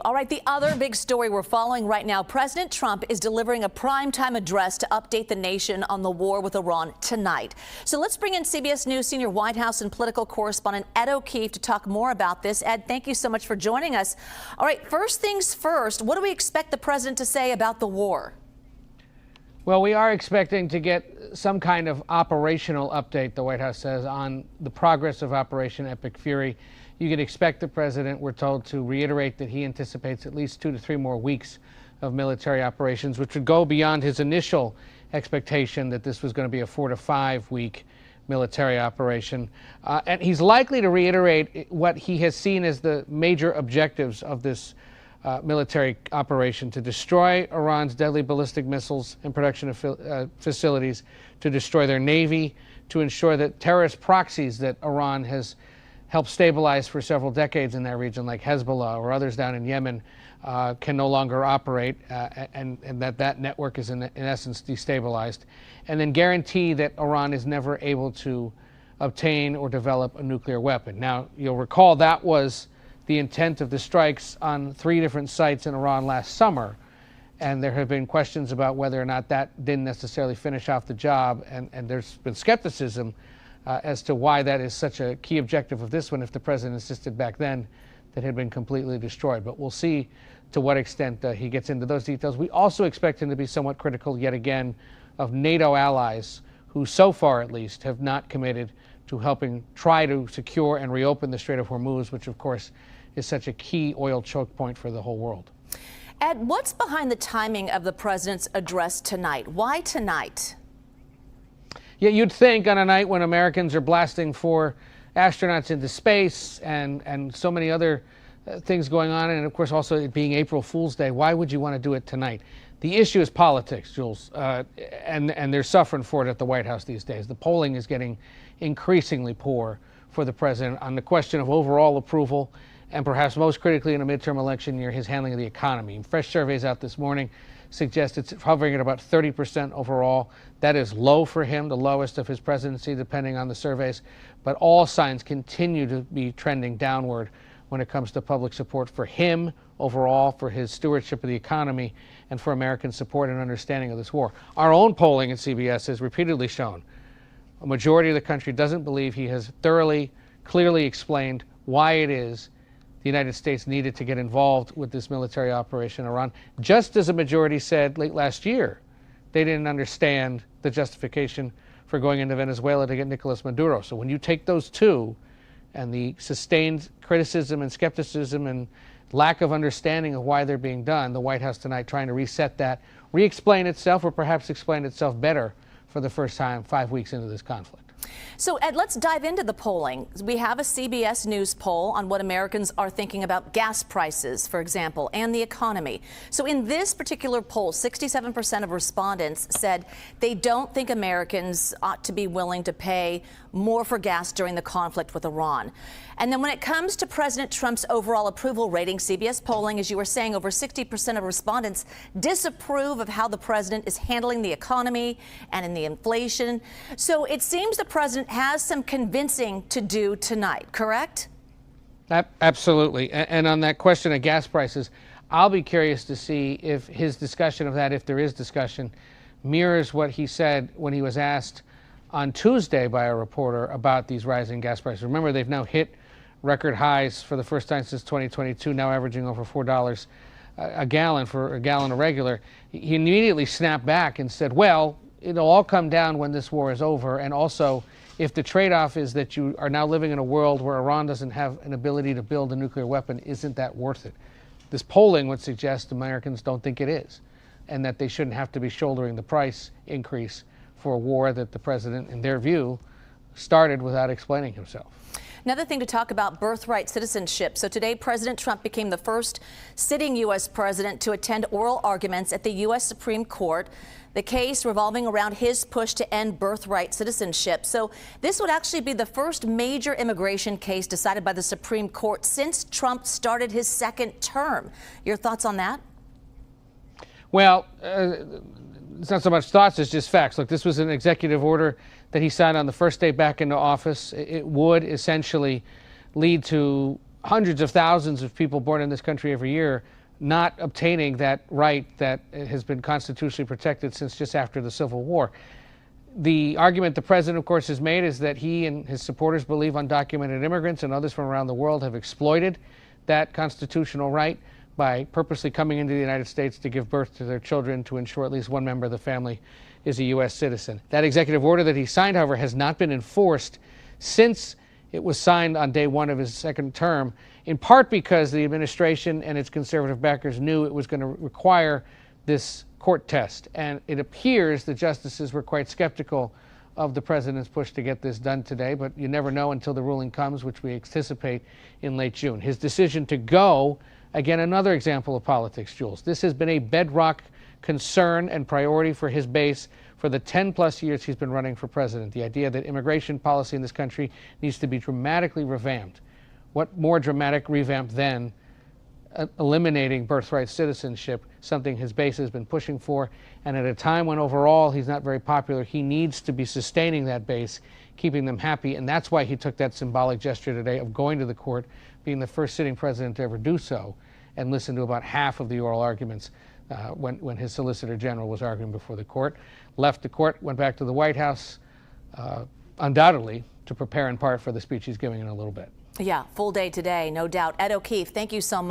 All right, the other big story we're following right now, President Trump is delivering a primetime address to update the nation on the war with Iran tonight. So let's bring in CBS News senior White House and political correspondent Ed O'Keefe to talk more about this. Ed, thank you so much for joining us. All right, first things first, what do we expect the president to say about the war? Well, we are expecting to get some kind of operational update, the White House says, on the progress of Operation Epic Fury. You could expect the president, we're told, to reiterate that he anticipates at least 2 to 3 more weeks of military operations, which would go beyond his initial expectation that this was going to be a 4 to 5 week military operation. And he's likely to reiterate what he has seen as the major objectives of this military operation: to destroy Iran's deadly ballistic missiles and production facilities, to destroy their navy, to ensure that terrorist proxies that Iran has helped stabilize for several decades in that region, like Hezbollah or others down in Yemen, can no longer operate, and that network is in essence destabilized, and then guarantee that Iran is never able to obtain or develop a nuclear weapon. Now, you'll recall that was the intent of the strikes on 3 different sites in Iran last summer, and there have been questions about whether or not that didn't necessarily finish off the job, and there's been skepticism as to why that is such a key objective of this one, if the president insisted back then that it had been completely destroyed. But we'll see to what extent he gets into those details. We also expect him to be somewhat critical, yet again, of NATO allies who, so far at least, have not committed to helping try to secure and reopen the Strait of Hormuz, which of course is such a key oil choke point for the whole world. Ed, what's behind the timing of the president's address tonight? Why tonight? Yeah, you'd think on a night when Americans are blasting for astronauts into space and so many other things going on, and of course also it being April Fool's Day, why would you want to do it tonight? The issue is politics, Jules, and they're suffering for it at the White House these days. The polling is getting increasingly poor for the president on the question of overall approval, and perhaps most critically in a midterm election year, his handling of the economy. Fresh surveys out this morning suggest it's hovering at about 30% overall. That is low for him, the lowest of his presidency, depending on the surveys. But all signs continue to be trending downward when it comes to public support for him overall, for his stewardship of the economy, and for American support and understanding of this war. Our own polling at CBS has repeatedly shown a majority of the country doesn't believe he has thoroughly, clearly explained why it is the United States needed to get involved with this military operation in Iran, just as a majority said late last year they didn't understand the justification for going into Venezuela to get Nicolas Maduro. So when you take those two and the sustained criticism and skepticism and lack of understanding of why they're being done, the White House tonight trying to reset that, re-explain itself, or perhaps explain itself better for the first time 5 weeks into this conflict. So, Ed, let's dive into the polling. We have a CBS News poll on what Americans are thinking about gas prices, for example, and the economy. So in this particular poll, 67% of respondents said they don't think Americans ought to be willing to pay more for gas during the conflict with Iran. And then when it comes to President Trump's overall approval rating, CBS polling, as you were saying, over 60% of respondents disapprove of how the president is handling the economy and in the inflation. So it seems the president has some convincing to do tonight, correct? Absolutely. And on that question of gas prices, I'll be curious to see if his discussion of that, if there is discussion, mirrors what he said when he was asked on Tuesday by a reporter about these rising gas prices. Remember, they've now hit record highs for the first time since 2022, now averaging over $4 a gallon for a gallon of regular. He immediately snapped back and said, well, it'll all come down when this war is over. And also, if the trade-off is that you are now living in a world where Iran doesn't have an ability to build a nuclear weapon, isn't that worth it? This polling would suggest Americans don't think it is, and that they shouldn't have to be shouldering the price increase for a war that the president, in their view, started without explaining himself. Another thing to talk about, birthright citizenship. So today, President Trump became the first sitting U.S. president to attend oral arguments at the U.S. Supreme Court. The case revolving around his push to end birthright citizenship. So this would actually be the first major immigration case decided by the Supreme Court since Trump started his second term. Your thoughts on that? Well, it's not so much thoughts as just facts. Look, this was an executive order that he signed on the first day back into office. It would essentially lead to hundreds of thousands of people born in this country every year not obtaining that right that has been constitutionally protected since just after the Civil War. The argument the president, of course, has made is that he and his supporters believe undocumented immigrants and others from around the world have exploited that constitutional right by purposely coming into the United States to give birth to their children to ensure at least one member of the family is a U.S. citizen. That executive order that he signed, however, has not been enforced since it was signed on day one of his second term, in part because the administration and its conservative backers knew it was going to require this court test. And it appears the justices were quite skeptical of the president's push to get this done today, but you never know until the ruling comes, which we anticipate in late June. His decision to go, again, another example of politics, Jules. This has been a bedrock concern and priority for his base for the 10-plus years he's been running for president. The idea that immigration policy in this country needs to be dramatically revamped. What more dramatic revamp than eliminating birthright citizenship, something his base has been pushing for, and at a time when overall he's not very popular, he needs to be sustaining that base, keeping them happy, and that's why he took that symbolic gesture today of going to the court, being the first sitting president to ever do so, and listen to about half of the oral arguments when his Solicitor General was arguing before the court. Left the court, went back to the White House, undoubtedly to prepare in part for the speech he's giving in a little bit. Yeah, full day today, no doubt. Ed O'Keefe, thank you so much.